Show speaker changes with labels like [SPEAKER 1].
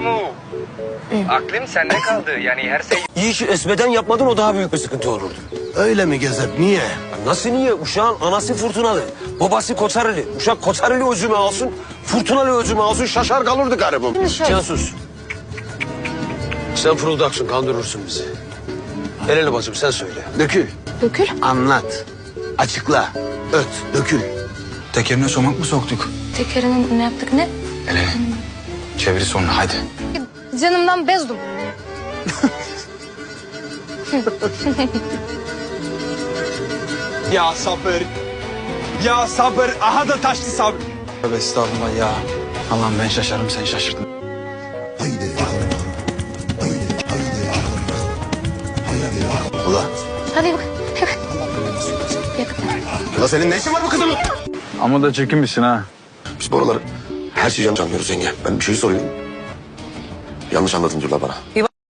[SPEAKER 1] mu? Aklım sende kaldı. Yani her şey...
[SPEAKER 2] İyi ki esmeden yapmadın, o daha büyük bir sıkıntı olurdu.
[SPEAKER 3] Öyle mi Gezep? Niye?
[SPEAKER 2] Nasıl niye? Uşağın anası fırtınalı, babası Koçareli. Uşak Koçareli özümü alsın, fırtınalı özümü alsın, şaşar kalırdı garibim. Cansus. Sen fırıldaksın, kandırırsın bizi. Helal bacım, sen söyle.
[SPEAKER 3] Dökül.
[SPEAKER 4] Dökül.
[SPEAKER 3] Anlat. Açıkla. Öt. Dökül.
[SPEAKER 5] Tekerine çomak mı soktuk?
[SPEAKER 4] Tekerinin ne yaptık ne?
[SPEAKER 5] Hele çeviri sonra haydi.
[SPEAKER 4] Canımdan bezdum.
[SPEAKER 6] Ya sabır. Ya sabır. Aha da taştı sabır.
[SPEAKER 5] Tövbe estağfurullah ya. Allah'ım ben şaşarım sen şaşırdın.
[SPEAKER 3] Ula.
[SPEAKER 4] Hadi bak.
[SPEAKER 3] Ula senin ne işin var bu kızımın?
[SPEAKER 5] Ama da çekinmişsin ha.
[SPEAKER 3] Biz bu aralar her şeyi yanlış anlıyoruz yenge. Ben bir şey sorayım. Yanlış anladın diyorlar bana.